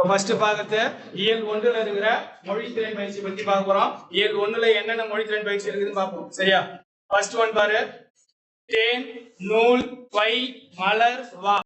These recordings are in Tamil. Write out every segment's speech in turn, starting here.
ஃபர்ஸ்ட் பார்க்கறது இயல் 1ல இருக்கிற மொழித்திறன் பயிற்சி பத்தி பார்க்க போறோம். இயல் 1ல என்னென்ன மொழித்திறன் பயிற்சி இருக்குதுன்னு பார்ப்போம். சரியா? ஃபர்ஸ்ட் ஒன் பாரு. தேன், நூல், பை, மலர், வா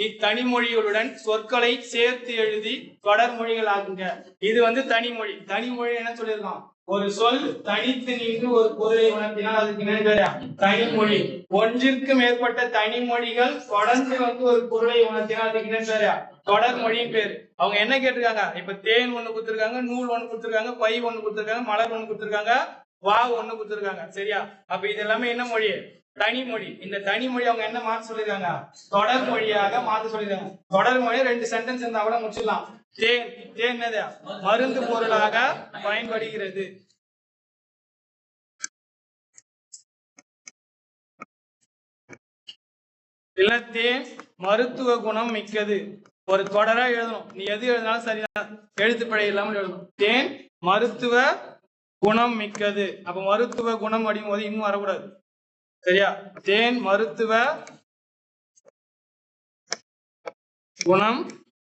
இத்தனிமொழிகளுடன் சொற்களை சேர்த்து எழுதி தொடர் மொழிகள் ஆகுங்க. இது வந்து தனிமொழி. தனிமொழி என்ன சொல்லியிருக்கோம்? ஒரு சொல் தனித்து நின்று ஒரு பொருளை உணர்த்தினால் அதுக்கு என்ன தனிமொழி. ஒன்றிற்கு மேற்பட்ட தனிமொழிகள் தொடர்ந்து வந்து ஒரு பொருளை உணர்த்தினால் அதுக்கு என்ன தொடர் மொழியின் பேரு. அவங்க என்ன கேட்டிருக்காங்க? இப்ப தேன் ஒண்ணு கொடுத்திருக்காங்க, நூல் ஒண்ணு கொடுத்திருக்காங்க, பை ஒண்ணு கொடுத்திருக்காங்க, மலர் ஒண்ணு கொடுத்திருக்காங்க, வா ஒண்ணு கொடுத்திருக்காங்க. சரியா? அப்ப இது எல்லாமே என்ன மொழி? தனிமொழி. இந்த தனிமொழி அவங்க என்ன மாற்ற சொல்லிருக்காங்க? தொடர் மொழியாக மாற்ற சொல்லிருக்காங்க. தொடர் மொழி 2 சென்டென்ஸ் இருந்தா கூட முடிச்சிடலாம். தேன், தேன் என்னது? மருந்து பொருளாக பயன்படுகிறது. இல்ல தேன் மருத்துவ குணம் மிக்கது. ஒரு தொடரா எழுதணும். நீ எது எழுதினாலும் சரிதான், எழுத்துப்பிழை இல்லாமல் எழுதணும். தேன் மருத்துவ குணம் மிக்கது. அப்ப மருத்துவ குணம் அப்படிங்கும் போது இன்னும் வரக்கூடாது. சரியா? தேன் மருத்துவ குணம்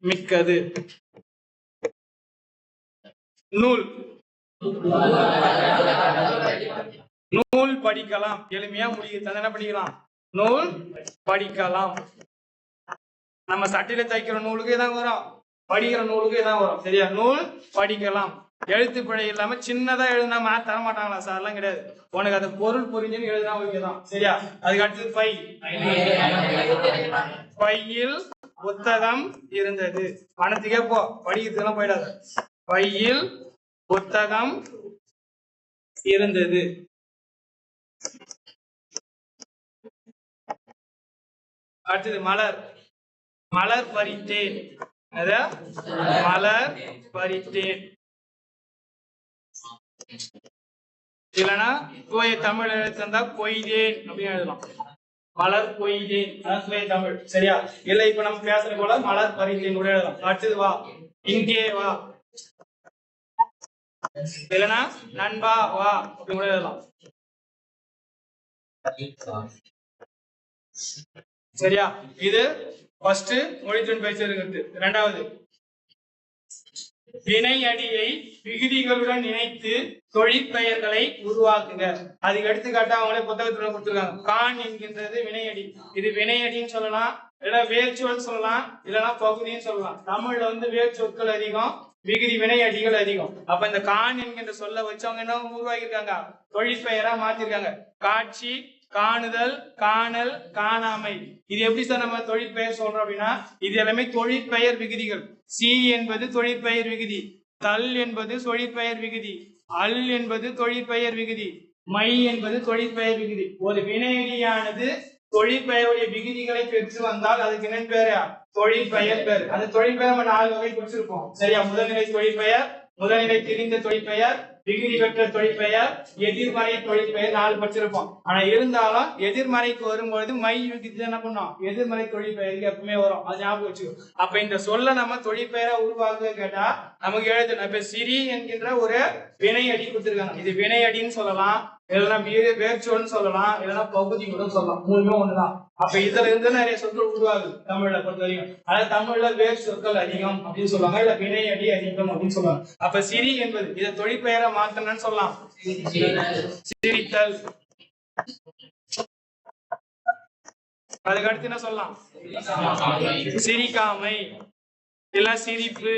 மிக்கது. நூல், நூல் படிக்கலாம். எளிமையா முடியுது. என்ன படிக்கலாம்? நூல் படிக்கலாம். நம்ம சட்டையில தைக்கிற நூலுக்கு தான் வரும், படிக்கிற நூலுக்கு தான் வரும். சரியா? நூல் படிக்கலாம். எழுத்து பிழை இல்லாம சின்னதா எழுதினா மார்க் தர மாட்டாங்களா சார்? எல்லாம் கிடையாது. உனக்கு அது பொருள் புரிஞ்சுன்னு எழுதினா ஓகேதான். சரியா? அதுக்கு அடுத்தது பை. பையில் புத்தகம் இருந்தது. பணத்துக்கே போ, படிக்கிறதுக்கெல்லாம் போயிடாது. பையில் புத்தகம் இருந்தது. அடுத்தது மலர். மலர் பறித்தேன். மலர் பறித்தேன். இல்லைன்னா தூய தமிழ் எழுத்தா கொய்தேன் அப்படின்னு எழுதலாம். மலர் கொய்தேன் தூய தமிழ். சரியா? இல்ல இப்ப நம்ம பேசுற போல மலர் பறித்தேன் கூட எழுதலாம். அடுத்தது வா. இங்கே வா. இல்லைன்னா நண்பா வா அப்படின்னு கூட எழுதலாம். சரியா? இது ஃபர்ஸ்ட் மொழித்திறன் பயிற்சி இருக்கிறது. இரண்டாவது வினை அடியை விகுதிகளுடன் இணைத்து தொழிற்பெயர்களை உருவாக்குங்க. அதுக்கு எடுத்துக்காட்டா அவங்களே புத்தகத்துல கொடுத்துருக்காங்க. கான் என்கின்றது வினையடி. இது வினையடின்னு சொல்லலாம், இல்லைன்னா வேர்ச்சொல் சொல்லலாம், இல்லைன்னா பகுதின்னு சொல்லலாம். தமிழ்ல வந்து வேர்ச்சொற்கள் அதிகம், விகுதி வினையடிகள் அதிகம். அப்ப இந்த கான் என்கின்ற சொல்ல வச்சு அவங்க என்ன உருவாக்கியிருக்காங்க? தொழிற்பெயரா மாத்திருக்காங்க. காட்சி, காணுதல், காணல், காணாமை. இது எப்படி சார் நம்ம தொழிற்பெயர் சொல்றோம் அப்படின்னா, இது எல்லாமே தொழிற்பெயர் விகுதிகள். சி என்பது தொழிற்பெயர் விகுதி, தல் என்பது தொழிற்பெயர் விகுதி, அல் என்பது தொழிற்பெயர் விகுதி, மை என்பது தொழிற்பெயர் விகுதி. ஒரு வினையடியானது தொழிற்பெயருடைய விகுதிகளை பெற்று வந்தால் அதுக்கு என்ன பேரு? தொழிற்பெயர் பேர். அந்த தொழிற்பெயர் நம்ம 4 வகை படிச்சிருப்போம். சரியா? முதல்நிலை தொழிற்பெயர், முதல்நிலை தெரிந்த தொழிற்பெயர், விகுதி பெற்ற தொழிற்பெயர், எதிர்மறை தொழிற்பெயர் 4 படிச்சிருப்போம். ஆனா இருந்தாலும் எதிர்மறைக்கு வரும்பொழுது மை விகுதி என்ன பண்ணோம்? எதிர்மறை தொழிற்பெயருக்கு எப்பவுமே வரும். அது ஞாபகம் வச்சுக்கோ. அப்ப இந்த சொல்ல நம்ம தொழிற்பெயரா உருவாக்க கேட்டா நமக்கு எழுதணும். இப்ப சிறி என்கின்ற ஒரு வினையடி கொடுத்திருக்காங்க. இது வினையடின்னு சொல்லலாம், இல்லைன்னா வேர்ச்சொல்னு சொல்லலாம், இல்லைன்னா பகுதி கூட சொல்லலாம். மூணுமே ஒண்ணுதான். அப்ப இதுல இருந்து நிறைய சொற்கள் உருவாகுது தமிழ்ல பொறுத்த வரைக்கும். அதாவது தமிழ்ல வேர் சொற்கள் அதிகம் அப்படின்னு சொல்லுவாங்க, இல்ல வினையடி அதிகம் அப்படின்னு சொல்லுவாங்க. அப்ப சிரி என்பது இதை தொழிற்பெயரா மாத்தணும்னு சொல்லலாம். சிரித்தல். அதுக்கு அடுத்து என்ன சொல்லலாம்? சிரிக்காமை, இல்ல சிரிப்பு.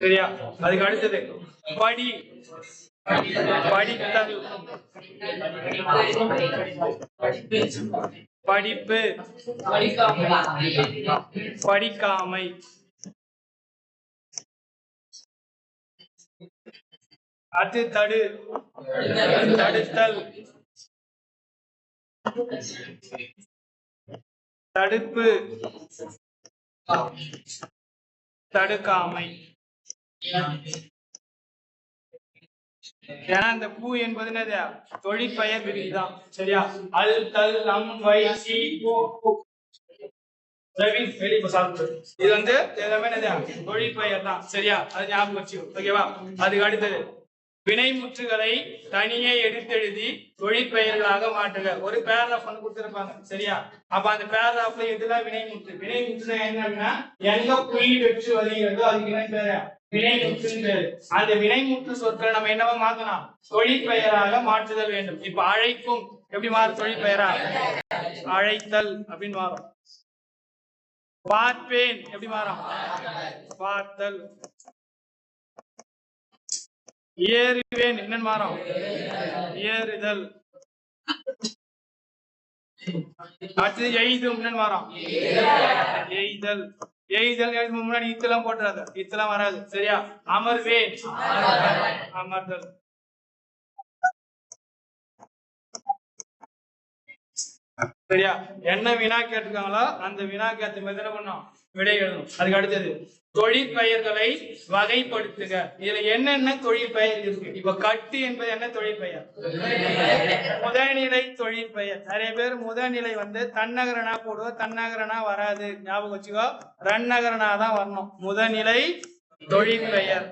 சரியா? அதுக்கு அடுத்தது படி, படித்தல், படிப்பு, படிக்காமை. அது தடு, தடுத்தல், தடுப்பு, தடுக்காமை. ஏன்னா இந்த பூ என்பது என்னது? தொழிற்பெயர் விகுதிதான். சரியா? அல், தல், அம், வை, சி, பூ. இது வந்து எல்லாமே தொழிற்பெயர் தான். சரியா? அது ஞாபகம் வச்சு. ஓகேவா? அதுக்கு அடுத்தது வினைமுற்றுகளை தனியே எடுத்தெழுதி தொழிற்பெயர்களாக மாற்றுக. ஒரு பேராகிராஃப் வந்து கொடுத்திருப்பாங்க, சரியா? அப்ப அந்த பேராகிராஃப்ல எதுலாம் வினைமுற்று? வினைமுற்று என்னன்னா எங்க புள்ளி வெற்று வருகிறதோ அதுக்கு என்ன பேரு? வினைமுற்றுன்னு பேரு. அந்த வினைமுற்று சொற்களை நம்ம என்னவா மாத்தலாம்? தொழிற்பெயராக மாற்றுதல் வேண்டும். இப்ப அழைக்கும் எப்படி மாறும்? தொழிற்பெயரா அழைத்தல் அப்படின்னு மாறும். பார்ப்பேன் எப்படி மாறும்? பார்த்தல். ஏறுவேன் என்னன்னு மாறும்? ஏறுதல். அடுத்தது எய்தும் என்னன்னு மாறும்? எய்தல். எய்தல் முன்னாடி இத்தெல்லாம் போட்டுறாது, இத்தெல்லாம் வராது, சரியா? அமர்வேன் அமர்தல். சரியா? என்ன வினா கேட்டிருக்காங்களோ அந்த வினாக்கு ஏற்ற மாதிரி என்ன பண்ணோம்? விடை எழுதணும். அதுக்கு அடுத்தது தொழிற்பெயர்களை வகைப்படுத்துக. இதுல என்னென்ன தொழிற்பெயர் இருக்கு? இப்ப கட்டு என்பது என்ன தொழிற்பெயர்? முதல்நிலை தொழிற்பெயர். நிறைய பேர் முதல்நிலை வந்து தன்னகரனா போடுவோம், தன்னகரனா வராது, ஞாபகம் வச்சுக்கோ. ரன்னகரனா தான் வரணும். முதல்நிலை தொழிற்பெயர்.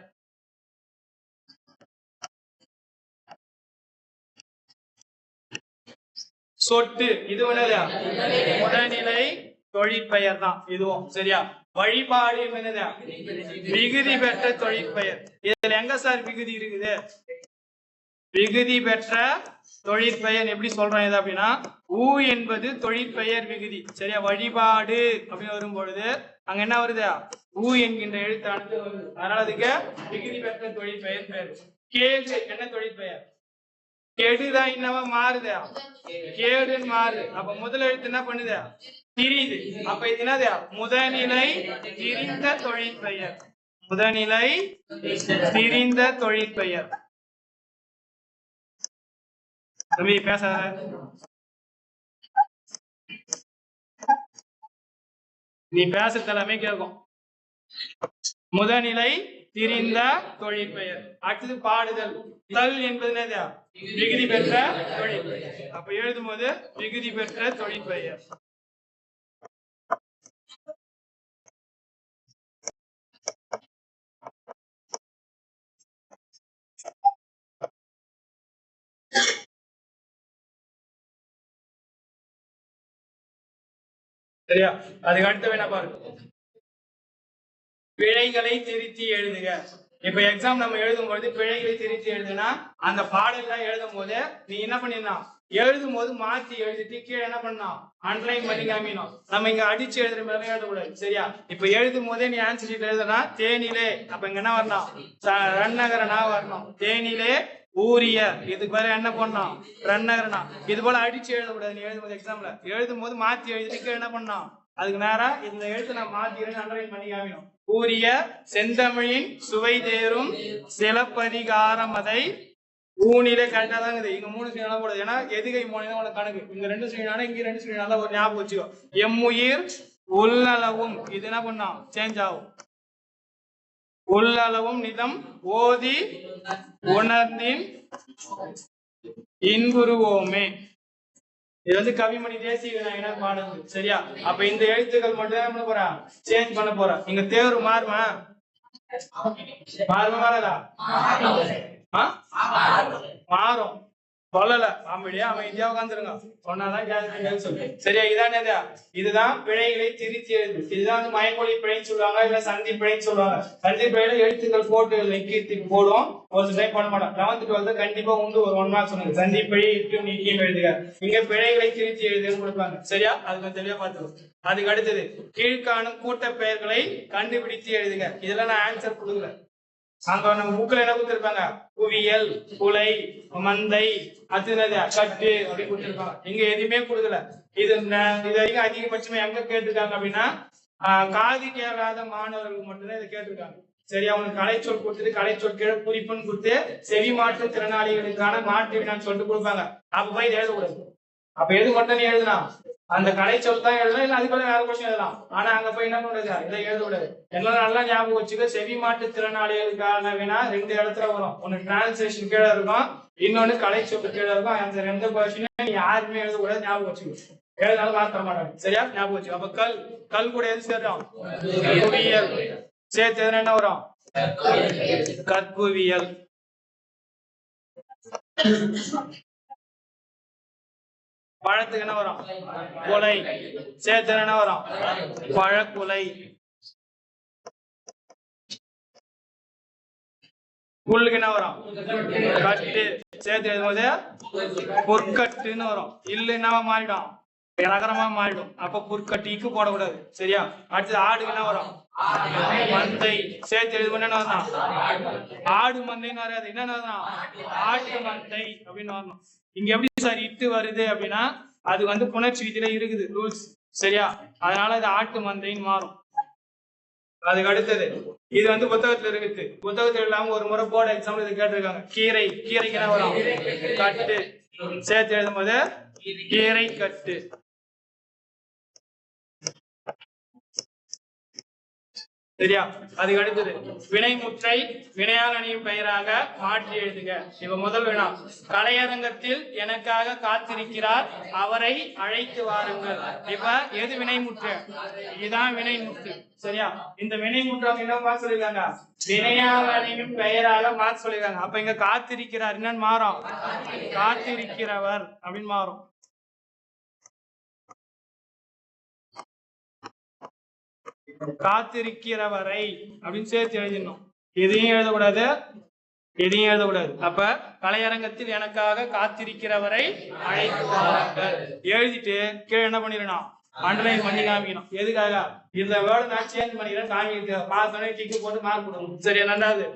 சொட்டு இது முதல்நிலை தொழிற்பெயர் தான் இதுவும், சரியா? வழிபாடு விகுதி பெற்ற தொழிற்பெயர். இதுல எங்க சார் விகுதி இருக்குது? விகுதி பெற்ற தொழிற்பெயர் எப்படி சொல்றேன் இது அப்படின்னா, ஊ என்பது தொழிற்பெயர் விகுதி, சரியா? வழிபாடு அப்படின்னு வரும் பொழுது அங்க என்ன வருது? ஊ என்கின்ற எழுத்தானது வருது. அதனால அதுக்கு விகுதி பெற்ற தொழிற்பெயர் பேர். கேடு என்ன தொழிற்பெயர்? கெடுதான் என்னவா மாறுது? கேடுன்னு மாறுது. அப்ப முதல் எழுத்து என்ன பண்ணுது? திரிது. அப்ப இது என்னது? முதல்நிலை திரிந்த தொழிற்பெயர். முதல்நிலை திரிந்த தொழிற்பெயர். தம்பி பேசாத. நீ பேசுறது எல்லாமே கேட்கும். முதல்நிலை திரிந்த தொழிற்பெயர். அடுத்தது பாடுதல். தல் என்பது என்னது? விகுதி பெற்ற தொழிற்பெயர். அப்ப எழுதும் போது விகுதி பெற்ற தொழிற்பெயர். சரியா? அதுக்கு அடுத்த வேணா பாருங்க, பிழைகளை திருத்தி எழுதுக. இப்ப எக்ஸாம் நம்ம எழுதும் பொழுது பிழைகளை திருத்தி எழுதுனா அந்த பாடல்லாம் எழுதும் போது நீ என்ன பண்ணிடலாம்? எழுதும் போது மாத்தி எழுதிட்டு கீழே என்ன பண்ணலாம்? அண்டர்லைன் பண்ணி காமிக்கணும். நம்ம இங்க அடிச்சு எழுதுற மாதிரி எழுதக்கூடாது, சரியா? இப்ப எழுதும் போதே நீ ஆன்சர் ஷீட் எழுதுனா தேனிலே, அப்ப இங்க என்ன வரணும்? ரன்னகரனா வரணும். தேனிலே ஊரிய, இதுக்கு பேர என்ன பண்ணணும்? ரன்னகரனா. இது போல அடிச்சு எழுதக்கூடாது. நீ எழுதும் போது எக்ஸாம்ல எழுதும் போது மாத்தி எழுதிட்டு என்ன பண்ணணும்? அதுக்கு நேரா இந்த எழுத்து நான் மாத்தி அண்டர்லைன் பண்ணி காமிக்கணும். கூறிய செந்தமிழின் சுவை தேரும் சிலப்பதிகாரம் அதை ஊனிலே கரெக்டா தான் இருக்குது. இங்க 3 சீனா போடுது, ஏன்னா எதுகை மோனிதான் உனக்கு கணக்கு. இங்க 2 சீனானா இங்க 2 சீனா ஒரு ஞாபகம் வச்சுக்கோ. எம்முயிர் உள்ளளவும் இது என்ன பண்ணோம்? சேஞ்ச் ஆகும். உள்ளளவும் நிதம் ஓதி உணர்ந்தின் இன்புருவோமே. இது வந்து கவிமணி தேசிய விநாயகர் பாடுது, சரியா? அப்ப இந்த எழுத்துக்கள் மட்டும் தான் பண்ண போறா, சேஞ்ச் பண்ண போறா. இங்க தேர்வு மாறுமா? மாறாதா? மாறும். சொல்லல, அமைதியா உட்காந்துருங்க. சொன்னாதான் சொல்லு, சரியா? இதானே, இதுதான் பிழைகளை திருத்தி எழுது. இதுதான் வந்து மயமொழி பிழைன்னு சொல்லுவாங்க, இல்ல சந்தி பிழைன்னு சொல்லுவாங்க. சந்தி பிழையில எழுத்துக்கள் போட்டு லெக்கியத்துக்கு போடும், ஒரு டைம் பண்ண மாட்டோம். 11th 12th கண்டிப்பா உண்டு. ஒரு 1 மார்க் சொன்னாங்க சந்தி பிழை இட்டும் நீக்கியும் எழுதுக. இங்க பிழைகளை திருத்தி எழுதுன்னு கொடுப்பாங்க, சரியா? அதுக்கு தெளிவா பார்த்துக்கணும். அதுக்கு அடுத்தது கீழ்காணும் கூட்ட பெயர்களை கண்டுபிடித்து எழுதுக. இதெல்லாம் நான் ஆன்சர் கொடுக்கல. அங்க நம்ம புக்ல என்ன கொடுத்திருப்பாங்க? குவியல், குலை, மந்தை, அதுனது கட்டு அப்படி கொடுத்திருப்பாங்க. இங்க எதுவுமே கொடுக்கல. இது வரைக்கும் அதிகபட்சமா எங்க கேட்டிருக்காங்க அப்படின்னா, காது கேளாத மாணவர்களுக்கு மட்டும்தான் இதை கேட்டிருக்காங்க, சரியா? அவனுக்கு கலைச்சொல் கொடுத்துட்டு கலைச்சொல் கீழே குறிப்புன்னு கொடுத்து செவி மாற்று திறனாளிகளுக்கான மாற்று வினான்னு சொல்லிட்டு கொடுப்பாங்க. அப்ப போய் இதை எழுதக்கூடாது. அப்ப எது மட்டும் நீ எழுதலாம்? அந்த கலைச்சொல் தான் எழுதலாம், இல்ல அதுக்குள்ள வேற கொஸ்டின் எழுதலாம். ஆனா அங்க போய் என்ன பண்றது? இதை எழுதக்கூடாது. எல்லாம் நல்லா ஞாபகம் வச்சுக்க. செவி மாற்று திறனாளிகளுக்கான வினா 2 இடத்துல வரும். ஒன்னு டிரான்ஸ்லேஷன் கீழே இருக்கும், இன்னொன்னு கலைச்சொல் கீழே இருக்கும். அந்த 2 கொஸ்டின் நீ யாருமே எழுதக்கூடாது, ஞாபகம் வச்சுக்க. எழுதினாலும் மாற்ற மாட்டாங்க, சரியா? ஞாபகம் வச்சுக்க. அப்ப கல் கூட எது சேர்றோம்? குவியல் சேர்த்து என்ன வரும்? கற்குவியல். பழத்துக்கு என்ன வரும்? கொலை. சேர்த்து என்ன வரும்? பழக்குலை. புல்லுக்கு என்ன வரும்? கட்டு. சேர்த்து எழுதும்போது பொற்கட்டுன்னு வரும். இல்லு என்னவா மாறிடும்? நகரமா மாறிடும். அப்ப புற்கட்டு இக்கு போடக்கூடாது. சரியா? அடுத்தது ஆடுக்கு என்ன வரும்? மந்தை. சேர்த்து எழுதும்போது என்ன வரணும்? ஆடு மந்தைன்னு வராது. என்ன வரணும்? ஆட்டு மந்தை அப்படின்னு வரணும். இங்க எப்படி சார் இட்டு வருது அப்படின்னா அது வந்து புணர்ச்சி விதியில இருக்குது ரூல்ஸ். சரியா? அதனால அது ஆட்டு மந்தைன்னு மாறும். அதுக்கு அடுத்தது இது வந்து புத்தகத்துல இருக்குது. புத்தகத்துல இல்லாம ஒரு முறை போர்டு எக்ஸாம்பிள் இது கேட்டிருக்காங்க. கீரை. கீரைக்கு என்ன வரும்? கட்டு. சேர்த்து எழுதும்போது கீரை கட்டு. சரியா? அதுக்கு அடுத்தது வினைமுற்றை வினையால் அணியும் பெயராக மாற்றி எழுதுக. இப்ப முதல் வினா, கலையரங்கத்தில் எனக்காக காத்திருக்கிறார், அவரை அழைத்து வாருங்கள். இப்ப எது வினைமுற்று? இதுதான் வினைமுற்று. சரியா? இந்த வினைமுற்று அவங்க என்ன மாற்ற சொல்லிருக்காங்க? வினையால் அணியும் பெயராக மாற்ற சொல்லிருக்காங்க. அப்ப இங்க காத்திருக்கிறார் என்னன்னு மாறும்? காத்திருக்கிறவர் அப்படின்னு மாறும். காத்திருக்கிறவரை அப்படின்னு சேர்த்து எழுதிடணும். எதையும் எழுதக்கூடாது, எதையும் எழுதக்கூடாது. அப்ப கலையரங்கத்தில் எனக்காக காத்திருக்கிறவரை அழைத்து வாருங்கள் எழுதிட்டு கீழே என்ன பண்ணிடணும்? அண்டர்லைன் பண்ணி காமிக்கணும். எதுக்காக? இந்த வேர்டு நான் சேஞ்ச் பண்ணிக்கிறேன் காமிக்க பார்த்தோன்னே டிக்கு போட்டு மார்க் கொடுக்கணும். சரி, ரெண்டாவது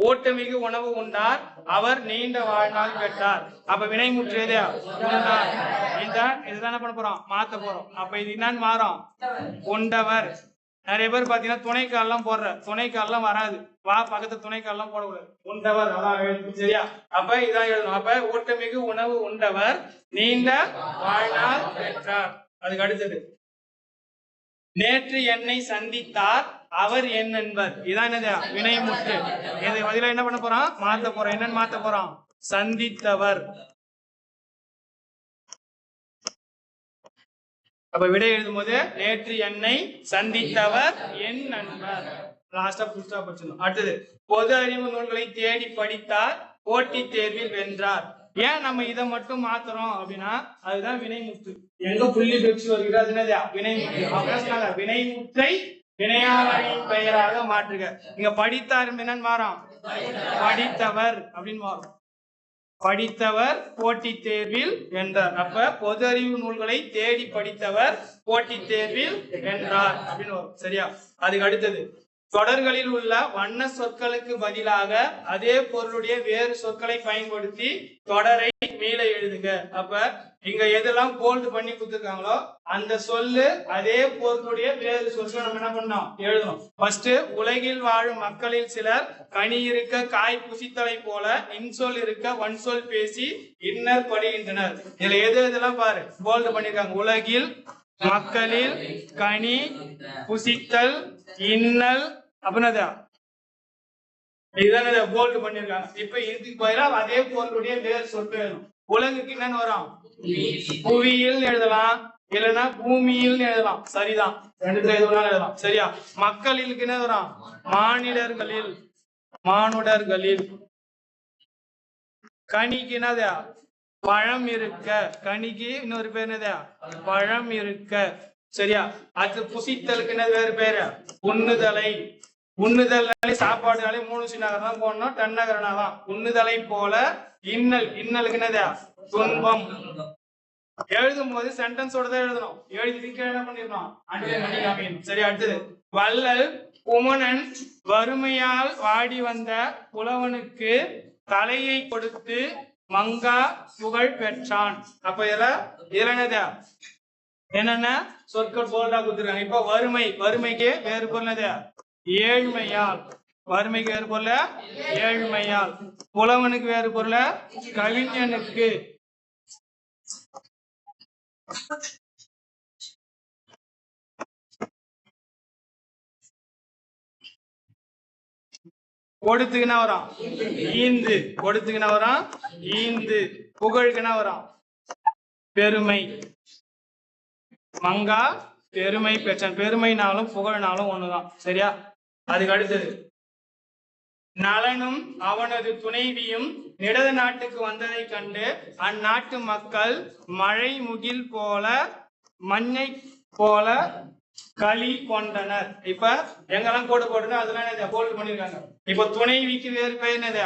ஓட்டமிகு உணவு உண்டார், அவர் நீண்ட வாழ்நாள் பெற்றார். அப்ப வினைமுற்று எது? இதுதானே பண்ண போறோம்? மாத்த போறோம். அப்ப இது என்னன்னு மாறும்? கொண்டவர். நிறைய பேர் பாத்தீங்கன்னா துணைக்கால்லாம் போடுற, துணைக்கால்லாம் வராது. வா பக்கத்து துணைக்கால்லாம் போடக்கூடாது. உண்டவர் அதான் எழுதணும். சரியா? அப்ப இதான் எழுதணும். அப்ப ஓட்டமிகு உணவு உண்டவர் நீண்ட வாழ்நாள் பெற்றார். அதுக்கு அடுத்தது நேற்று என்னை சந்தித்தார், அவர் என் நண்பர். இதான் என்னது? வினைமுற்று. இது பதிலா என்ன பண்ண போறோம்? மாத்த போறோம். என்னன்னு மாத்த போறோம்? சந்தித்தவர். அப்ப விடை எழுதும் போது நேற்று என்னை சந்தித்தவர் என் நண்பர். லாஸ்டா புல் ஸ்டாப் வச்சிடணும். அடுத்தது பொது அறிவு நூல்களை தேடி படித்தார், போட்டி தேர்வில் வென்றார். ஏன் நம்ம இதை மட்டும் மாத்துறோம் அப்படின்னா அதுதான் வினைமுற்று. எங்க புள்ளி பெற்று வருகிறது? அது என்னது? வினைமுற்று. வினைமுற்றை வினையால் அணியும் பெயராக மாற்றுக. இங்க படித்தார் என்னன்னு மாறும்? படித்தவர் அப்படின்னு மாறும். படித்தவர் போட்டி தேர்வில் வென்றார். அப்ப பொது அறிவு நூல்களை தேடி படித்தவர் போட்டி தேர்வில் வென்றார் அப்படின்னு வரும். சரியா? அதுக்கு அடுத்தது தொடர்களில் உள்ள வண்ண சொற்களுக்கு பதிலாக அதே பொருளுடைய வேறு சொற்களை பயன்படுத்தி தொடரை மீள எழுதுங்க. அப்ப இங்க எதெல்லாம் போல்டு பண்ணி கொடுத்துருக்காங்களோ அந்த சொல்லு அதே பொருளுடைய வேறு சொற்களை நம்ம என்ன பண்ணோம்? எழுதணும். ஃபர்ஸ்ட், உலகில் வாழும் மக்களில் சிலர் கனி இருக்க காய் புசித்தலை போல இன்சொல் இருக்க வன்சொல் பேசி இன்னர் படுகின்றனர். இதுல எது இதெல்லாம் பாரு போல்டு பண்ணிருக்காங்க. உலகில், மக்களில், கனி, புசித்தல், இன்னல் அப்படின்னா இதுதான் போல்டு பண்ணிருக்காங்க. இப்ப இதுக்கு பதிலாக அதே பொருளுடைய வேறு சொற்கள் எழுதணும். உலகுக்கு என்னன்னு வரும்? புவியில் எழுதலாம், இல்லைன்னா பூமியில் எழுதலாம். சரிதான், ரெண்டு எழுதலாம். சரியா? மக்களில் என்ன வரும்? மானிடர்களில், மானுடர்களில். கனிக்கு என்னது? பழம் இருக்க. கனிக்கு இன்னொரு பேர் என்னது? பழம் இருக்க. சரியா? அது புசித்தலுக்கு என்ன வேறு பேரு? உண்ணுதலை. உண்ணுதல்னாலே சாப்பாடுனாலே 3 சின்னகரம் தான் போடணும், டன்னகரனா தான். உண்ணுதலை போல இன்னல். இன்னலுக்கு என்னது? துன்பம். எழுதும் போது சென்டென்ஸோட தான் எழுதணும். எழுதிட்டு என்ன பண்ணிடணும்? அண்டர்லைன் பண்ணி காமிக்கணும். சரி, அடுத்தது வள்ளல் குமணன் வறுமையால் வாடி வந்த புலவனுக்கு தலையை கொடுத்து மங்கா புகழ் பெற்றான். அப்ப இதுல என்னது? என்னென்ன சொற்கள் போல்டா கொடுத்துருக்காங்க. இப்ப வறுமை, வறுமைக்கு வேறு பொருள் என்னது? ஏழ்மையால். வறுமைக்கு வேறு பொருள் ஏழ்மையால். புலவனுக்கு வேறு பொருள் கவிஞனுக்கு. கொடுத்துக்குன்னா வரும் ஈந்து. கொடுத்துக்குன்னா வரும் ஈந்து. புகழுக்குன்னா வரும் பெருமை. மங்கா பெருமை பெற்றான். பெருமைனாலும் புகழ்னாலும் ஒண்ணுதான். சரியா? அதுக்கு அடுத்தது நலனும் அவனது துணைவியும் இடது நாட்டுக்கு வந்ததை கண்டு அந்நாட்டு மக்கள் மழை முகில் போல மண்ணை போல களி கொண்டனர். இப்ப எங்கெல்லாம் கோடு போட்டுனா அதெல்லாம் போல்ட் பண்ணிருக்காங்க. இப்ப துணைவிக்கு வேறு பெயர் என்னது?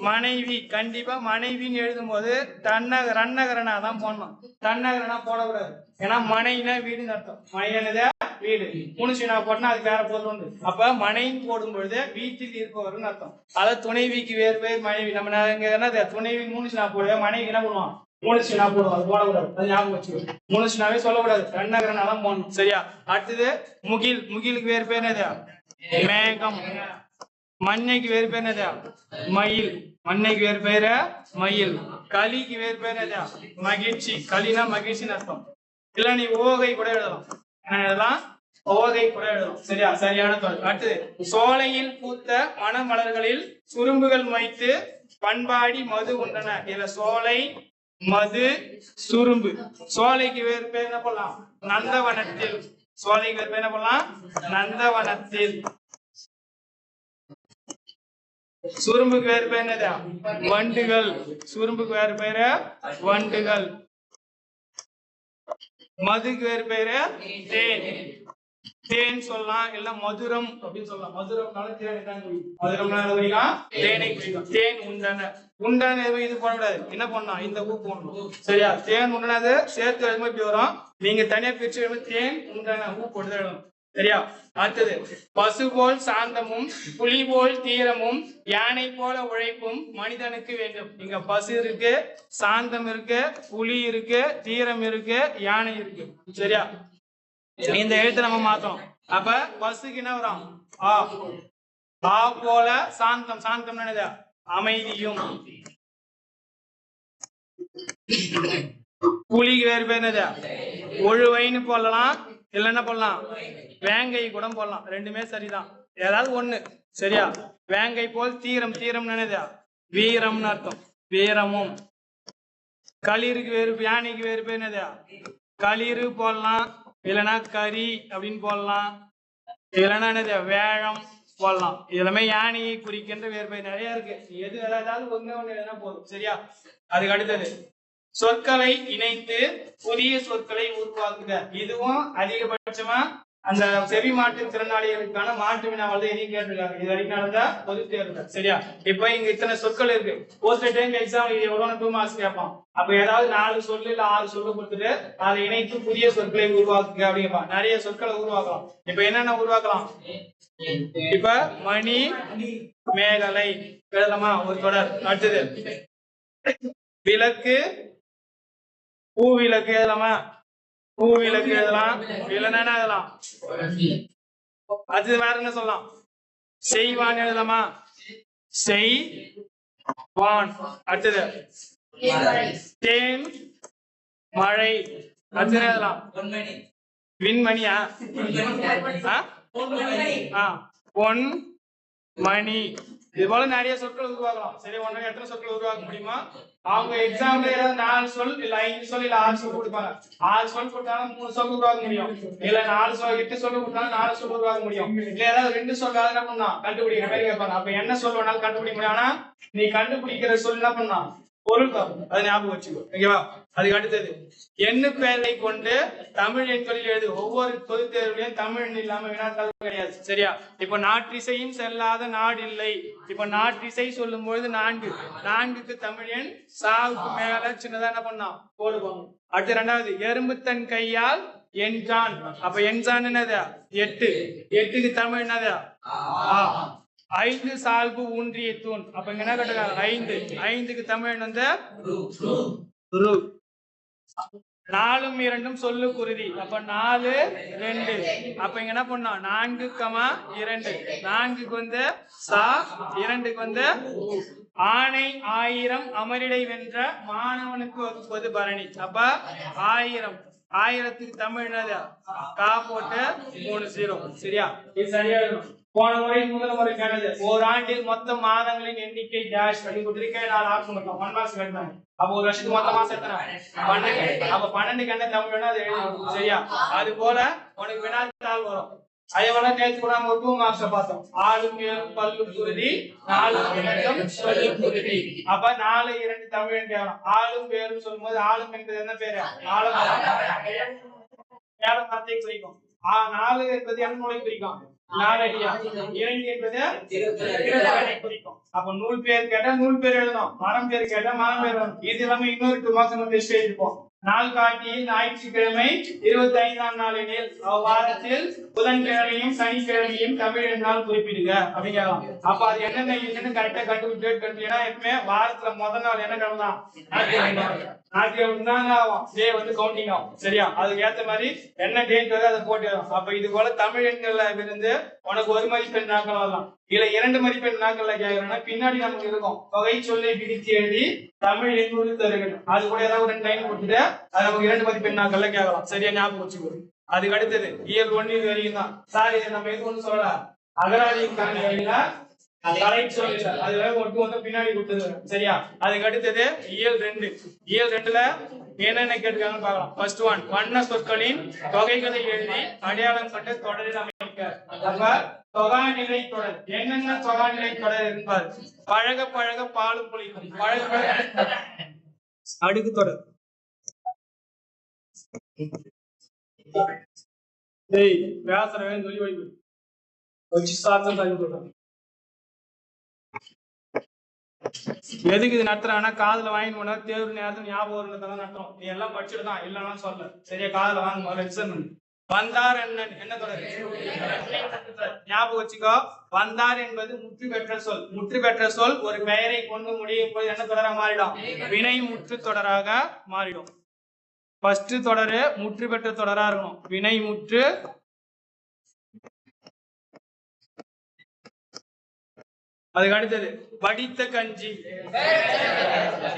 மனைவி. கண்டிப்பா மனைவின்னு எழுதும் போது ரன்னகரனா தான் போடணும், தன்னகரனா போடக்கூடாது. ஏன்னா மனைனா வீடுன்னு அர்த்தம். மனைனது வீடு. முனுசினா போட்டா அது வேற பொருள் உண்டு. அப்ப மனைன்னு போடும் பொழுது வீட்டில் இருப்பவர்னு அர்த்தம். அதாவது துணைவிக்கு வேறு பெயர் மனைவி. நம்ம என்ன துணைவி முனுசினா போடுவே, மனைவி என்ன பண்ணுவான் மூணுசினா போடுவோம். அது போடக்கூடாது, அது ஞாபகம் வச்சுக்கோ. மூணுசினாவே சொல்லக்கூடாது, ரன்னகரனாதான் போடணும். சரியா? அடுத்தது முகில். முகிலுக்கு வேறு பேர் என்னது? மேகம். மண்ணைக்கு வேறு பேர் என்னது? மயில். மண்ணைக்கு வேறு பேரு மயில். களிக்கு வேறு பேர் என்னது? மகிழ்ச்சி. களினா மகிழ்ச்சின்னு அர்த்தம். இல்ல நீ ஓகை கூட எழுதலாம். என்ன எழுதலாம்? ஓகை கூட எழுதலாம். சரியா? சரியான தொடர். அடுத்தது சோலையில் பூத்த மணமலர்களில் சுரும்புகள் வைத்து பண்பாடி மது உண்டன. இதுல சோலை, மது, சுரும்பு. சோலைக்கு வேறு பேர் என்ன பண்ணலாம்? நந்தவனத்தில். சோலைக்கு வேறு பேர் என்ன பண்ணலாம்? நந்தவனத்தில். சுரும்புக்கு வேறு பேர் என்னது? வண்டுகள். சுரும்புக்கு வேறு பேரு வண்டுகள். மதுக்கு வேறு பேரு தேன். தேன் சொல்லலாம், இல்ல மதுரம் அப்படின்னு சொல்லலாம். மதுரம்னால தேனை தான் குடிக்கும். மதுரம்னால தேனை குடிக்கும். தேன் உண்டன. உண்டான இது போடக்கூடாது. என்ன பண்ணலாம்? இந்த ஊ போடணும். சரியா? தேன் உண்டனது சேர்த்து எழுதும்போது இப்படி வரும். நீங்க தனியா பிரிச்சு எழுதும்போது தேன் உண்டான ஊ போட்டு எழுதணும். சரியா? அடுத்தது பசு போல் சாந்தமும் புலி போல் தீரமும் யானை போல உழைப்பும் மனிதனுக்கு வேண்டும். இங்க பசு இருக்கு, சாந்தம் இருக்கு, புலி இருக்கு, தீரம் இருக்கு, யானை இருக்கு. சரியா? இந்த எழுத்தை நம்ம மாத்தோம். அப்ப பசுக்கு என்ன வரும்? ஆ. ஆ போல சாந்தம். சாந்தம் என்னது? அமைதியும். புலிக்கு வேறு பேர் என்னது? ஒழுவைன்னு போடலாம், இல்ல என்ன போடலாம்? வேங்கை கூட போடலாம். ரெண்டுமே சரிதான், ஏதாவது ஒண்ணு. சரியா? வேங்கை போல் தீரம். தீரம் என்னது? வீரம்னு அர்த்தம். வீரமும். களிருக்கு வேறு, யானைக்கு வேறு பேர் என்னது? களிறு போடலாம், இல்லைன்னா கரி அப்படின்னு போடலாம், இல்லைன்னா என்னது? வேழம் போடலாம். இதெல்லாமே யானையை குறிக்கின்ற வேறு பேர் நிறைய இருக்கு. எது ஏதாவது ஒண்ணு எதுனா போதும். சரியா? அதுக்கு அடுத்தது சொற்களை இணைத்து புதிய சொற்களை உருவாக்குக. இதுவும் அதிகபட்சமா அந்த செவி மாற்று திறனாளிகளுக்கான மாற்று வினாவில் எதையும் கேட்டிருக்காங்க. இது வரைக்கும் நடந்தா பொது தேர்வு. சரியா? இப்ப இங்க இத்தனை சொற்கள் இருக்கு. ஒரு சில டைம் எக்ஸாம் எவ்வளவு 2 மார்க்ஸ் கேட்பான். அப்ப ஏதாவது 4 சொல்லு இல்ல 6 சொல்லு கொடுத்துட்டு அதை இணைத்து புதிய சொற்களை உருவாக்குங்க அப்படிங்கப்பா. நிறைய சொற்களை உருவாக்கலாம். இப்ப என்னென்ன உருவாக்கலாம்? இப்ப மணி, மேகலை எழுதலாமா? ஒரு தொடர். அடுத்தது விளக்கு, பூவிளக்கு எழுதலாமா? பூவிளக்கு எழுதலாம், இல்லைன்னா எழுதலாம். அது வேற என்ன சொல்லலாம்? செய்வான் எழுதலாமா? செய்வான். அடுத்தது தேன், மழை. அடுத்தது எழுதலாம் விண்மணியா? பொன் மணி. இது போல நிறைய சொற்கள் உருவாக்கலாம். சரி, ஒன்னு எத்தனை சொற்கள் உருவாக்க முடியுமா? அவங்க எக்ஸாம்ல ஏதாவது 4 சொல் இல்ல 5 சொல் இல்ல 6 சொல் கொடுப்பாங்க. 6 சொல் கொடுத்தாலும் 3 சொல் உருவாக்க முடியும். இல்ல 4 சொல் 8 சொல் கொடுத்தாலும் 4 சொல் உருவாக்க முடியும். இல்ல ஏதாவது 2 சொல் என்ன பண்ணா கண்டுபிடிக்கிற மாதிரி கேட்பாங்க. அப்ப என்ன சொல் வேணாலும் கண்டுபிடிக்க முடியும். ஆனா நீ கண்டுபிடிக்கிற சொல் என்ன பண்ணா பொருள். அது ஞாபகம் வச்சுக்கோ. ஓகேவா? அதுக்கு அடுத்தது எண்ணு பெயரை கொண்டு தமிழ் எண்களில் எழுது. ஒவ்வொரு பொது தேர்வுலையும் தமிழ் இல்லாம வினாக்கள் கிடையாது. சரியா? இப்ப நாற்றிசையும் செல்லாத நாடு இல்லை. இப்ப நாற்றிசை சொல்லும் பொழுது 4. 4க்கு தமிழ் எண் சாவுக்கு மேல சின்னதா என்ன பண்ணா போடுவாங்க. அடுத்து 2வது எறும்பு தன் கையால் என்ஜான். அப்ப என்ஜான் என்னது? 8. 8க்கு தமிழ் என்னது? 5 சால்பு ஊன்றிய தூண். அப்ப இங்க என்ன கேட்டாங்க? 5. 5க்கு தமிழ் வந்து 4 2 சொல்லு குருதி. அப்ப 4 2. அப்ப இங்க என்ன பண்ணா 4, 2. 4க்கு வந்து சா, 2க்கு வந்து ஆணை 1000 அமரிடை வென்ற மாணவனுக்கு வகுப்பது பரணி. அப்ப 1000. 1000க்கு தமிழ் என்னது? கா போட்டு 3 0. சரியா? இது சரியா இருக்கும். போன முறை முதல் முறை கேட்டது ஓராண்டில் மொத்த மாதங்களின் எண்ணிக்கை டேஷ் அப்படின்னு கொடுத்துருக்கே 4 ஆப்ஷன் இருக்கும். 1 மார்க்ஸ் கேட்டாங்க. அப்போ ஒரு வருஷத்துக்கு மொத்த மாசம் எத்தனை? 12. அப்ப 12க்கு என்ன தமிழ் வேணும் அது எழுதணும். சரியா? அது போல உனக்கு வினாத்தாள் வரும். அதே போல நேற்று கூட நம்ம 2 மார்க்ஸ் பார்த்தோம். ஆளும் ஏழும் பல்லும் குருதி, நாலும் இரண்டும் சொல்லும் குருதி. அப்ப 4 2 தமிழ் கேட்கலாம். ஆளும் பேரும் சொல்லும்போது ஆளும் என்பது என்ன பேரு? மரத்தை குறிக்கும். 4 என்பது என்ன நூலை குறிக்கும்? நாலடியா. 2 என்பது குறிக்கும். அப்ப நூல் பேர் கேட்டா நூல் பேர் எழுதணும், மரம் பேர் கேட்டா மரம் பேர் எழுதணும். இது எல்லாமே இன்னொரு 2 மார்க்ஸ் நம்ம டெஸ்ட் எழுதிப்போம். நாள் காட்டியில் ஞாயிற்றுக்கிழமை 25ஆம் நாளில் வாரத்தில் புதன்கிழமையும் சனிக்கிழமையும் தமிழ் எண்ணால் குறிப்பிடுங்க அப்படிங்கலாம். அப்ப அது என்னன்னு கரெக்டா கண்டுபிடிச்சு, எப்பவுமே வாரத்துல முதல் நாள் என்ன கிழமை தான் டே வந்து கவுண்டிங் ஆகும். சரியா? அதுக்கு ஏத்த மாதிரி என்ன டேட் வருது அதை போட்டு. அப்ப இது போல தமிழ் எண்கள்ல இருந்து உனக்கு 1 மதிப்பெண் நாட்கள் வரலாம், இல்ல 2 மதிப்பெண் நாட்கள்ல கேட்கறோம்னா பின்னாடி நமக்கு இருக்கும் தொகை சொல்லை பிரித்து எழுதி தமிழ் எண்ணூறு தருகிறது. அது கூட ஏதாவது 2 லைன் கொடுத்துட்டு அது நமக்கு 2 மதிப்பெண் நாட்கள்ல கேட்கலாம். சரியா? ஞாபகம் வச்சுக்கோ. அதுக்கு அடுத்தது இயல் 1 வரைக்கும் தான். சார் இதை நம்ம எது ஒண்ணு சொல்லலாம், அகராதிக்கான கலை சொல்ல அதுல ஒட்டு வந்து பின்னாடி கொடுத்தது. சரியா? அதுக்கு அடுத்தது இயல் 2. இயல் 2ல என்னென்ன கேட்டுருக்காங்கன்னு பார்க்கலாம். ஃபர்ஸ்ட் ஒன், வண்ண சொற்களின் தொகைகளை எழுதி அடையாளம் கண்டு தொடரில் அமைக்க. அப்ப தொகாநிலை தொடர் என்னென்ன தொகாநிலை தொடர் என்பார்? பழக பழக பாலும் புளிக்கும். பழக அடுக்கு தொடர். பேசுறவன் சொல்லி வைப்பு வச்சு சாத்தம் தள்ளி சொல்றாங்க. எதுக்கு இது நடத்துறாங்கன்னா காதுல வாங்கிட்டு போனா தேர்வு நேரத்துல ஞாபகம் வருன்றதால நடத்துறோம். நீ எல்லாம் படிச்சுட்டு தான் இல்லைன்னா சொல்ல. சரியா? காதுல வாங்க ரிசன் பண்ணு. வந்தார் என்ன தொடர்? ஞாபகம் வச்சுக்கோ. வந்தார் என்பது முற்று பெற்ற சொல். முற்று பெற்ற சொல் ஒரு பெயரை கொண்டு முடியும் போது என்ன தொடராக மாறிடும்? வினை முற்று தொடராக மாறிடும். ஃபர்ஸ்ட் தொடரு முற்று பெற்ற தொடரா இருக்கணும். வினை முற்று. அதுக்கு அடுத்தது படித்த கஞ்சி.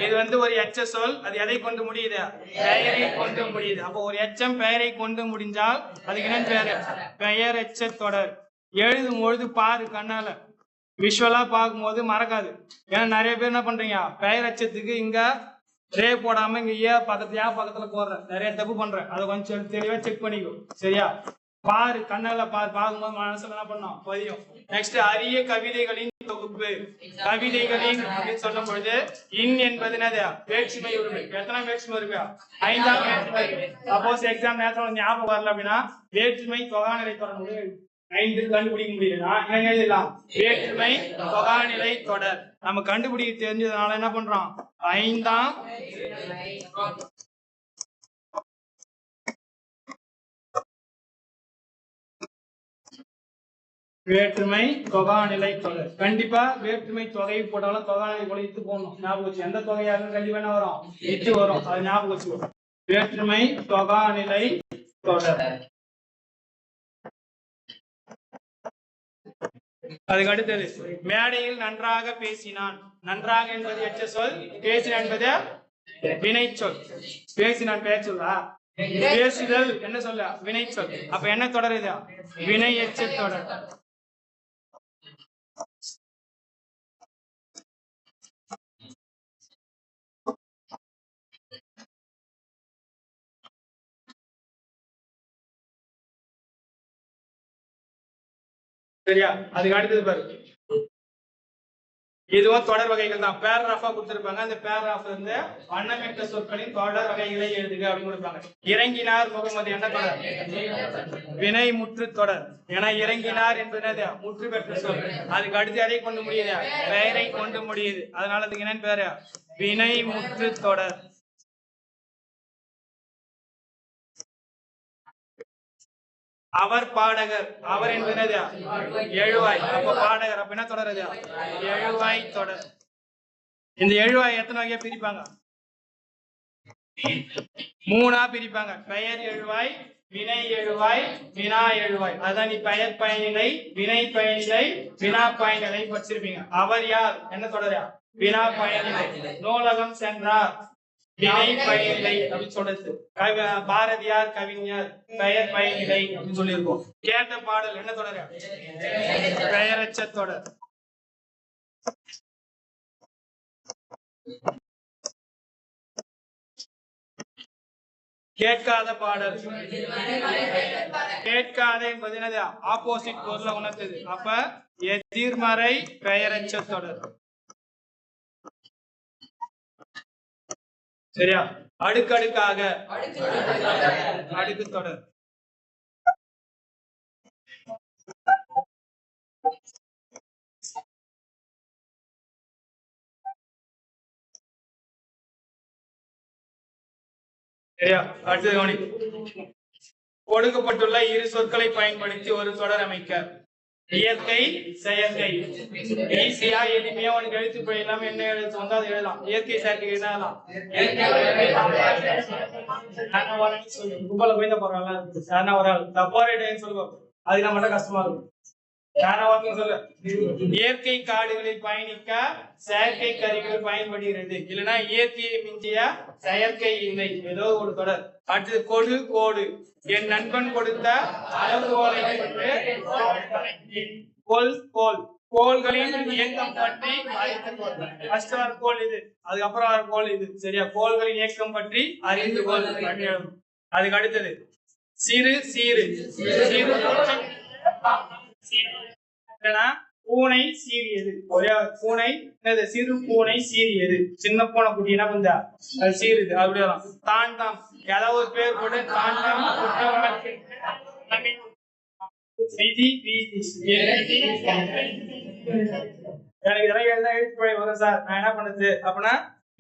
இது வந்து ஒரு எச்ச சொல். அது எதை கொண்டு முடியுது? பெயரை கொண்டு முடியுது. அப்போ ஒரு எச்சம் பெயரை கொண்டு முடிஞ்சால் அதுக்கு என்ன பேரு? பெயர் எச்ச தொடர். எழுதும் பொழுது பாரு, கண்ணால விஷுவலா பார்க்கும் போது மறக்காது. ஏன்னா நிறைய பேர் என்ன பண்றீங்க, பெயர் எச்சத்துக்கு இங்க ரே போடாம இங்க பக்கத்துல போடுற நிறைய தப்பு பண்ற. அதை கொஞ்சம் தெளிவா செக் பண்ணிக்கோ. சரியா? பாரு, கண்ணால பார்க்கும்போது மனசுல என்ன பண்ணும்? பதியும். நெக்ஸ்ட் அரிய கவிதைகளின் தொகுப்பு. கவிதைகளின் அப்படின்னு சொல்லும் பொழுது இன் என்பது என்னது? வேற்றுமை உரிமை. எத்தனை வேற்றுமை இருக்கு? 5ஆம் வேற்றுமை. சப்போஸ் எக்ஸாம் நேரத்துல ஞாபகம் வரல அப்படின்னா வேற்றுமை தொகாநிலை தொடர் 5 கண்டுபிடிக்க முடியலன்னா என்ன எழுதலாம்? வேற்றுமை தொகாநிலை தொடர். நம்ம கண்டுபிடிக்க தெரிஞ்சதுனால என்ன பண்றோம்? 5ஆம் வேற்றுமை தொகாநிலை தொடர். கண்டிப்பா வேற்றுமை தொகை போட்டாலும் தொகாநிலை கூட இத்து போடணும். ஞாபகம் வச்சு. எந்த தொகையா இருந்தாலும் கண்டிப்பா என்ன வரும்? இத்து வரும். அது ஞாபகம் வச்சு. வேற்றுமை தொகாநிலை தொடர். அதுக்கு அடுத்தது மேடையில் நன்றாக பேசினான். நன்றாக என்பது எச்ச சொல், பேசினான் என்பது வினை சொல். பேசினான் பேச்சுள்ளா, பேசுதல் என்ன சொல்ல? வினை சொல். அப்ப என்ன தொடர் இது? வினை எச்ச தொடர். சரியா? அதுக்கு அடுத்தது பாரு, இதுவும் தொடர் வகைகள் தான். பேராகிராஃபா கொடுத்திருப்பாங்க. அந்த பேராகிராஃப் இருந்து வண்ணமிட்ட சொற்களின் தொடர் வகைகளை எழுதுக அப்படின்னு கொடுப்பாங்க. இறங்கினார் முகமது என்ன தொடர்? வினை முற்று தொடர். ஏன்னா இறங்கினார் என்பது முற்று பெற்ற சொல். அதுக்கு அடுத்து எதை கொண்டு முடியுது? பெயரை கொண்டு முடியுது. அதனால அதுக்கு என்னன்னு பேரு? வினை முற்று தொடர். அவர் பாடகர். அவர் என்பது எழுவாய். அப்ப பாடகர் அப்ப என்ன தொடருது? எழுவாய் தொடர். இந்த எழுவாய் எத்தனை வகையா பிரிப்பாங்க? 3ஆ பிரிப்பாங்க. பெயர் எழுவாய், வினை எழுவாய், வினா எழுவாய். அதான் நீ பெயர் பயனிலை, வினை பயனிலை, வினா பயனிலை படிச்சிருப்பீங்க. அவர் யார் என்ன தொடரா? வினா பயனிலை. நூலகம் சென்றார் வினை பயனிலை அப்படின்னு சொல்றது. பாரதியார் கவிஞர் பெயர் பயனிலை அப்படின்னு சொல்லியிருக்கோம். கேட்ட பாடல் என்ன தொடர்? பெயரச்ச தொடர். கேட்காத பாடல். கேட்காத என்பது என்னது? ஆப்போசிட் பொருளை உணர்த்தது. அப்ப எதிர்மறை பெயரச்ச தொடர். சரியா? அடுக்கடுக்காக அடுக்கு தொடர். சரியா? அடுத்தது கவனி. கொடுக்கப்பட்டுள்ள இரு சொற்களை பயன்படுத்தி ஒரு தொடர் அமைக்க. இயற்கை, செயற்கை. ஈஸியா எளிமையா உனக்கு எழுத்து பிழை இல்லாம என்ன எழுத்து வந்தா அதை எழுதலாம். இயற்கை செயற்கை என்னலாம் கும்பல போய் தான் போறாங்க. ஒரு ஆள் தப்பாரிட்டேன்னு சொல்லுவோம். அதுக்கு மட்டும் கஷ்டமா இருக்கும். இயற்கை காடுகளில் பயணிக்க செயற்கை கருவிகள் பயன்படுகிறது. இல்லைன்னா இயற்கையை மிஞ்சிய செயற்கை இல்லை. ஏதோ ஒரு தொடர். அடுத்தது கொடு, கோடு. என் நண்பன் கொடுத்த அளவுகோலை கோல், கோல். கோள்களின் இயக்கம் பற்றி கோல் இது, அதுக்கப்புறம் வர கோல் இது. சரியா? கோள்களின் இயக்கம் பற்றி அறிந்து கோல். அதுக்கு அடுத்தது சிறு, சீரு. பூனை சீரியது. ஒரே பூனை சிறு பூனை சீரியது. சின்ன பூனை குட்டி என்ன பண்ணா அது சீருது. அப்படியே தாண்டம். ஏதாவது ஒரு பேர் போட்டு தாண்டம். விதி, வீதி. எனக்கு எழுத்துப்பழை வரும் சார், நான் என்ன பண்ணது அப்படின்னா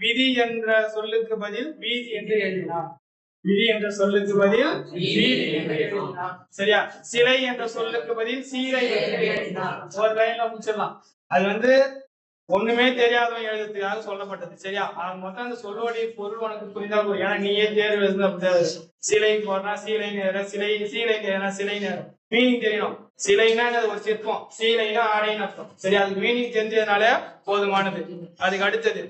விதி என்ற சொல்லுக்கு பதில் வீதி என்று எழுதினான். விதி என்ற சொல்லுக்கு பதில் வீதி என்று எழுதினான். சரியா? சிலை என்ற சொல்லுக்கு பதில் சீலை என்று எழுதினான். ஒரு லைன்ல முடிச்சிடலாம். அது ஒண்ணுமே தெரியாதவன் எழுதுறதுக்காக சொல்லப்பட்டது. சரியா? அது மொத்தம் அந்த சொல்லுடைய பொருள் உனக்கு புரிந்தா போதும். ஏன்னா நீயே தேர்வு எழுதுன சிலை போறனா சீலை நேரம், சிலை சீலை நேரம், சிலை நேரம் மீனிங் தெரியணும். சிலைன்னா ஒரு சிற்பம், சீலைனா ஆடைன்னு அர்த்தம். சரி, அதுக்கு மீனிங் தெரிஞ்சதுனால போதுமானது. அதுக்கு அடுத்தது